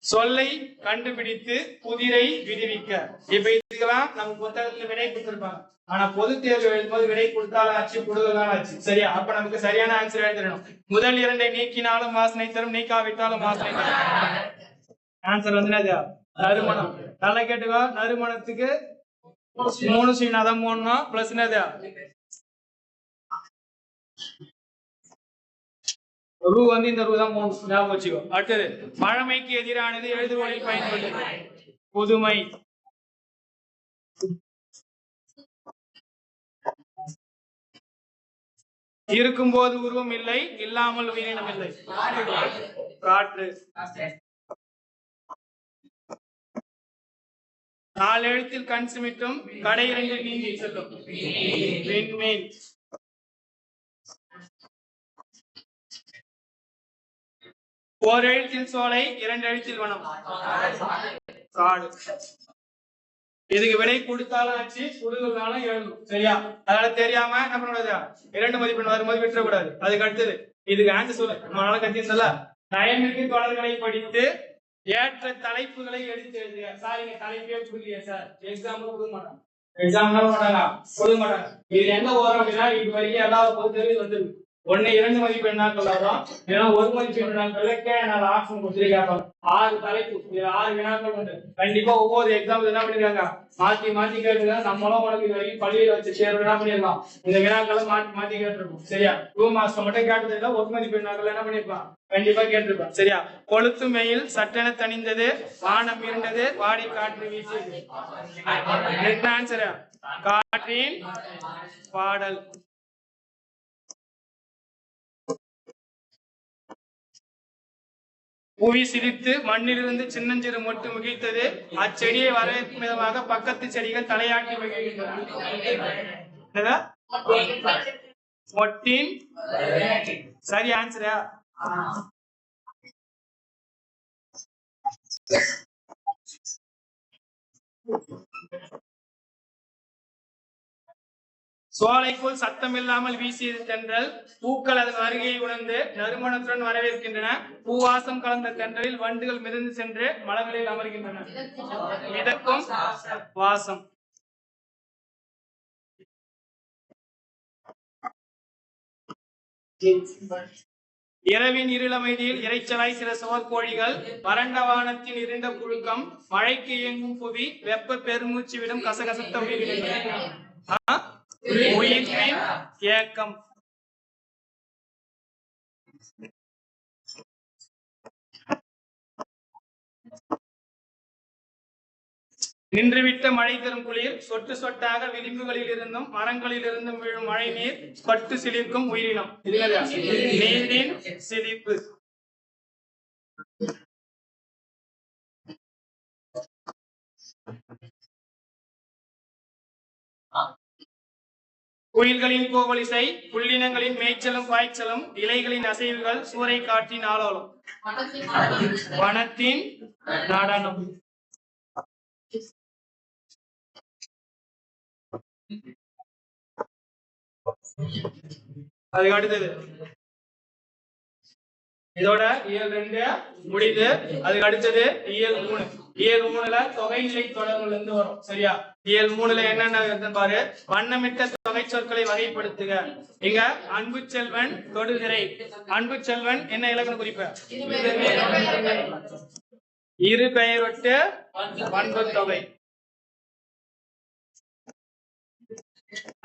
சொல்லை கண்டுபிடித்து புதிரை விடுவிக்க. இப்ப இதுக்கெல்லாம் நம்ம புத்தகத்துல விடை கொடுத்திருப்பாங்க. ஆனா பொது தேர்வு எழுதும்போது விடை கொடுத்தாலும் ஆச்சு, கொடுக்கலாம் ஆச்சு. சரியா? அப்ப நமக்கு சரியான ஆன்சர் எழுதிடணும். முதல் இரண்டை நீக்கினாலும் வாசனை தரும், நீக்காவிட்டாலும் வாசனை தரும். ஆன்சர் நறுமணம். நல்லா கேட்டுக்கோ. நறுமணத்துக்கு 3 சீனாதான் 3 பிளஸ் என்னது ரூ இந்த ரூ தான் 3 ஞாபகம் வச்சுக்கோ. அடுத்தது பழமைக்கு எதிரானது எழுதுகோலில் பயன்படுது. புதுமை. இருக்கும்போது உருவம் இல்லை, இல்லாமல் உயிரினம் இல்லை. காற்று. 4 எழுத்தில் கண் சிமிட்டும், கடை 2 நீங்கி செல்லும். விண்மீன். ஒரு எழுத்தில் சோலை, 2 எழுத்தில் வனம். காடு. இதுக்கு விடை கொடுத்தாலும் ஆச்சு, கொடுக்கறதாலும் எழுதணும். சரியா? அதனால தெரியாம என்ன பண்ணக்கூடாது, 2 மதிப்பெண் வரும்போது விட்டுறக்கூடாது. அதுக்கு அடுத்தது இதுக்கு ஆன்சர் சொல்லு. நம்மளால கத்திருந்தல நயமிற்கு தொடர்களை படித்து ஏற்ற தலைப்புகளை எடுத்து எழுதுக. சார் இங்க தலைப்பே புரியலையா சார்? எக்ஸாம்பிள் கொடுக்க மாட்டாங்க. எக்ஸாம்பிள் கொடுக்க மாட்டாங்க. இது எங்க வரும் அப்படின்னா இது வரைக்கும் எல்லா பொறுத்தவரைக்கும் வந்துருக்கு. 1 2 மதிப்பெண்ணாக்கள் வரும், இல்லைன்னா 1 மதிப்பெண்ணாக்களுக்கு நான் ஆப்ஷன் கொடுத்துருக்காங்க. 6 தலைப்பு, 6 வினாக்கள் உண்டு. கண்டிப்பா ஒவ்வொரு எக்ஸாம்பிள் என்ன பண்ணிருக்காங்க, மாத்தி கேட்டுருக்காங்க. நம்மளும் உனக்கு இது வரைக்கும் பள்ளியில வச்சு தேர்வு என்ன பண்ணிருக்கோம், இந்த வினாக்களை மாத்தி கேட்டிருக்கோம். சரியா? 2 மாசம் மட்டும் கேட்டதுல 1 மதிப்பெண்ணாக்கள் என்ன பண்ணிருப்பான், கண்டிப்பா கேட்டிருப்பான். சரியா? கொளுத்து மெயில் சட்டென தணிந்தது, வானம் இருண்டது, வாடி காற்று வீசியது. ஆன்சர் காற்றின் பாடல். புவி சிரித்து மண்ணிலிருந்து சின்னஞ்சிறு மொட்டு முகிழ்த்தது, அச்செடியை வரவேற்கும் விதமாக பக்கத்து செடிகள் தலையாட்டி மகிழ்கின்றன. மொட்டின் சரி ஆன்சரா? சோலைக்குள் சத்தம் இல்லாமல் வீசியது தென்றல், பூக்கள் அதன் வருகையை உணர்ந்து நறுமணத்துடன் வரவேற்கின்றன. பூவாசம் கலந்த தென்றலில் வண்டுகள் மிதந்து சென்று மலர்களில் அமர்கின்றன. மிதக்கும் வாசம். இரவின் இருளமைதியில் இறைச்சலாய் சில சுவர்கோழிகள், வறண்ட வானத்தின் இருண்ட புழுக்கம், மழைக்கு இயங்கும் புவி, வெப்ப பெருமூச்சு விடும் கசகசத்த உயிரின் ஏக்கம். நின்றுவிட்ட மழை தரும் குளிர், சொட்டு சொட்டாக விளிம்புகளில் இருந்தும் மரங்களில் இருந்தும் விழும் மழை நீர், பட்டு சிலிர்க்கும் உயிரினம். நீரின் சிலிர்ப்பு. குயில்களின் கோவலிசை, புள்ளினங்களின் மேய்ச்சலும் பாய்ச்சலும், இலைகளின் அசைவுகள், சூறை காற்றின் ஆலோலம், வனத்தின் நடனம். அதுக்கு அடுத்தது இதோட இயல் 2 முடிது. அதுக்கு அடுத்தது இயல் 3. இயல் 3ல தொகைநிலை தொடர்புல இருந்து வரும். சரியா? இயல் 3ல என்னென்ன பாரு. வண்ணமிட்ட தொகை சொற்களை வகைப்படுத்துக. இங்க அன்பு செல்வன் தொடுதிரை. அன்பு செல்வன் என்ன இலக்கண குறிப்பு? இரு பெயரொட்டு பண்பு தொகை.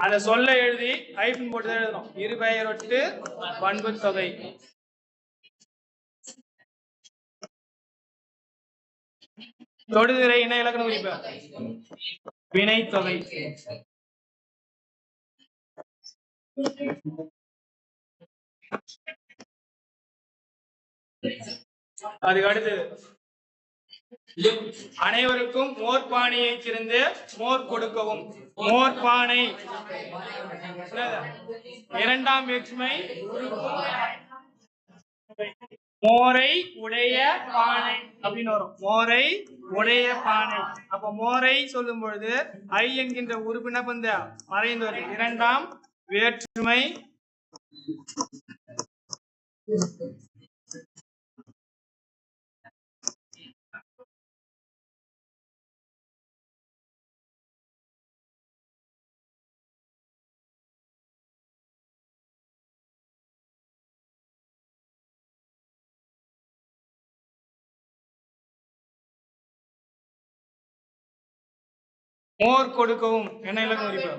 அத சொல்ல எழுதி ஹைபன் போட்டு எழுதணும். இரு பெயரொட்டு பண்பு தொகை. தொடுதிரை என்ன இலக்கண குறிப்பு? வினை தொகை. அதுக்கு அடுத்தது அனைவருக்கும் மோர் பானையை திறந்து மோர் கொடுக்கவும். மோர் பானை இரண்டாம் வேற்றுமை மோரை உடைய பானை அப்படின்னு வரும். மோரை உடைய பானை. அப்ப மோரை சொல்லும் பொழுது ஐ என்கின்ற உறுப்பின பந்த மறைந்து வரும். இரண்டாம் வேற்றுமை மோர் கொடுக்கவும் என்ன இலக்கண குறிப்பு?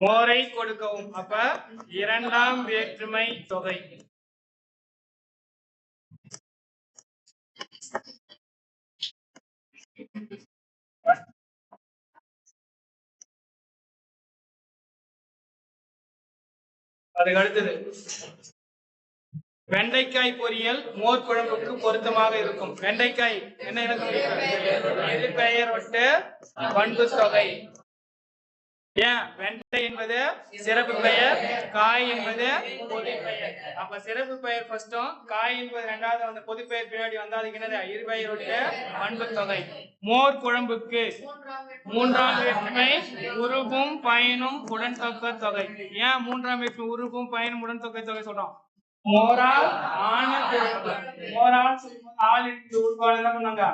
மோரை கொடுக்கவும். அப்ப இரண்டாம் வேற்றுமை தொகை. அதுக்கு அடுத்தது வெண்டைக்காய் பொரியல் மோர் குழம்புக்கு பொருத்தமாக இருக்கும். வெண்டைக்காய் என்ன இலக்கண பெயர் விட்டு பண்பு தொகை. ஏன் வெண்டை என்பது சிறப்பு பெயர், காய் என்பது பொது பெயர். அப்ப சிறப்பு பெயர் ஃபர்ஸ்டும் காய் என்பது இரண்டாவது அந்த பொது பெயர் பின்னாடி வந்தா அதுக்கு என்னது? இரு பெயர் விட்டு பண்பு தொகை. மோர் குழம்புக்கு மூன்றாம் வேற்றுமை உருவும் பயனும் உடன்தொக்க தொகை. ஏன் மூன்றாம் வேற்றுமை உருவும் பயனும் உடன்தொக்கை தொகை சொல்றோம்? மோரால் ஆன மோரால் ஆள் என்கிற உருவால் என்ன பண்ணாங்க?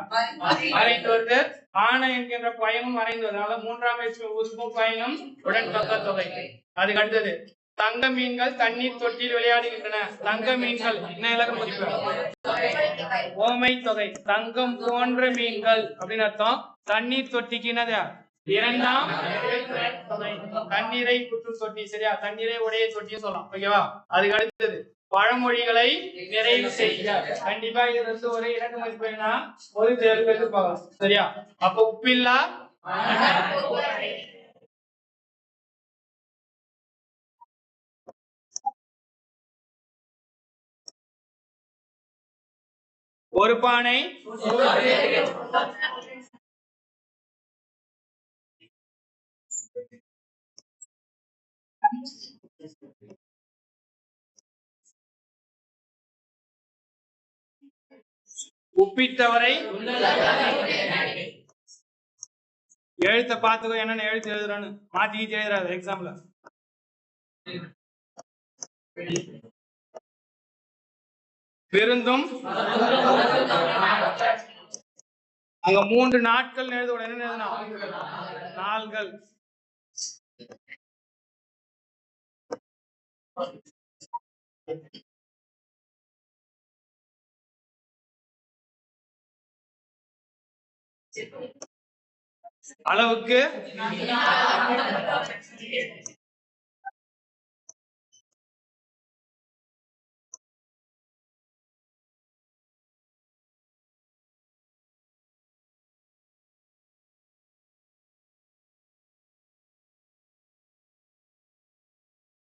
மறைந்து வருது. ஆன என்கின்ற பயனும் மறைந்து வருது. அதனால மூன்றாம் வேற்றுமை உருவும் பயனும் உடன்தொக்க தொகை. அதுக்கு அடுத்தது தங்க மீன்கள் தண்ணீர் தொட்டியில் விளையாடுகின்றன. தங்க மீன்கள் என்ன இலக்கண குறிப்பு? ஓமை தொகை. தங்கம் போன்ற மீன்கள் அப்படின்னு அர்த்தம். தண்ணீர் தொட்டிக்கு என்னது? இரண்டாம் தண்ணீரை குற்றும் தொட்டி. சரியா? தண்ணீரை உடைய தொட்டியும் சொல்லலாம். ஓகேவா? அதுக்கு அடுத்தது பழமொழிகளை நிறைவு செய்ய. கண்டிப்பா இதுல இருந்து ஒரு இரண்டு மதிப்பெண்ணா ஒரு தேர்வு எதிர்பார்க்கலாம். சரியா? அப்ப உப்பில்லா ஒரு பானை உப்பிட்டவரை எழுத்த பார்த்துக்கோ. என்னன்னு எழுத்து எழுதுறான்னு மாத்திக்கிட்டு எழுதுறாரு எக்ஸாம்ல. விருந்தும் அங்க 3 நாட்கள் எழுத என்ன எழுதணும்? நாள்கள். அளவுக்கு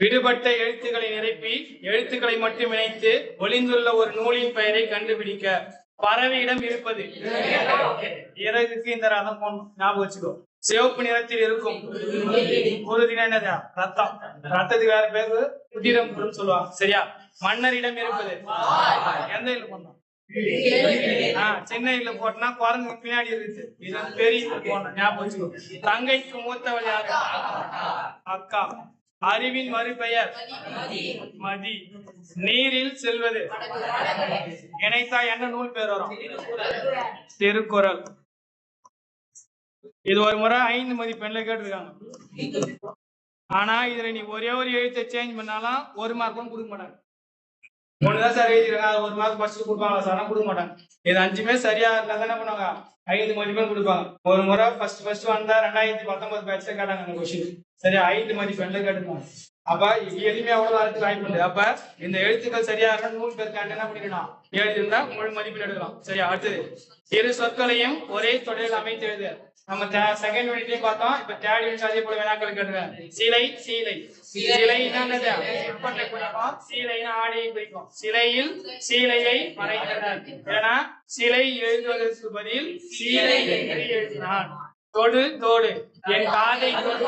விடுபட்ட எழுத்துக்களை நிரப்பி எழுத்துக்களை மட்டும் இணைத்து ஒளிந்துள்ள ஒரு நூலின் பெயரை கண்டுபிடிக்க. பறவையிடம் இருப்பது இறகுக்கு இந்த ரதம் போடணும், ஞாபகம் வச்சுக்கோ. சிவப்பு நிறத்தில் இருக்கும் குருதினா என்னது? ரத்தம். ரத்தத்துக்கு வேற பேரு குதிரம் சொல்லுவாங்க. சரியா? மன்னரிடம் இருப்பது எந்த இல்ல போடணும்? சின்ன இல்ல போட்டனா குரங்கு பின்னாடி இருக்குது. இது பெரிய போடணும், ஞாபகம் வச்சுக்கோ. தங்கைக்கு மூத்தவள் யாரு? அக்கா. அறிவின் மறுபெயர் மதி. நீரில் செல்வது இணைத்தா என்ன நூல் பேர் வரும்? திருக்குறள். இது ஒரு முறை 5 மதிப்பெண்ல கேட்டிருக்காங்க. ஆனா இதுல நீ ஒரே ஒரு எழுத்தை சேஞ்ச் பண்ணாலும் 1 மார்க்கும் கொடுக்க மாட்டாங்க. ஒண்ணுதான் சார் எழுதிருக்காங்க, 1 மார்க் ஃபர்ஸ்ட் கொடுப்பாங்க சார், கொடுக்க மாட்டாங்க. இது 5மே சரியா இருந்தா தானே பண்ணுவாங்க, 5 மதிப்பெண் கொடுப்பாங்க. ஒரு முறை ஃபர்ஸ்ட் வந்தா 2019 பேட்ச்ல கேட்டாங்க அந்த கொஸ்டின். சரியா? 5 மதிப்பெண்ல கேட்டுருக்காங்க. அப்ப எளிமையா அவ்வளவு வாய்ப்பு உண்டு. அப்ப இந்த எழுத்துக்கள் சரியா இருந்தா நூல் பேருக்கு என்ன பண்ணிக்கணும்? எழுதிருந்தா முழு மதிப்பெண் எடுக்கலாம். சரியா? அடுத்தது இரு சொற்களையும் ஒரே தொடரில் அமைத்து எழுது. நம்ம செகண்ட் யூனிட்லயும் பார்த்தோம். இப்ப தேர்ட் யூனிட் அதே போல வினாக்கள் கேட்டுருக்கேன். சிலை சீலை. சிலைனா சீலைனா ஆடையை குறிக்கும். சிலையில் சீலையை மறைத்தனர். ஏன்னா சிலை எழுதுவதற்கு பதில் சீலை என்று எழுதினான். தொடு தோடு. என் காதை தொடு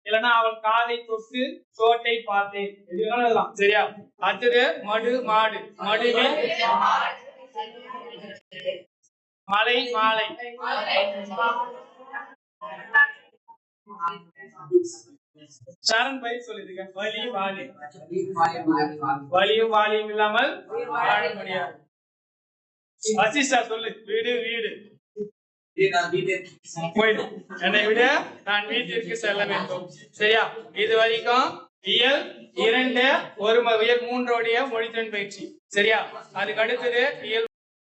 இல்லைன்னா அவள் காதை தொட்டு தோட்டை பார்த்தேன். சரியா? அடுத்தது மடு மாடு. மடுவில் மலை மாலை. சரண் பயிர் சொல்லிருக்க. வலி வாலி. வலியும் வாலியும் இல்லாமல் வாழ முடியாது. வசிஷ்டா சொல்லு. வீடு வீடு. என்னை விட நான் வீட்டிற்கு செல்ல வேண்டும். சரியா? இது வரைக்கும் இயல் 2 உயர் 3 மொழித்திறன் பயிற்சி. சரியா? அதுக்கு அடுத்தது இயல்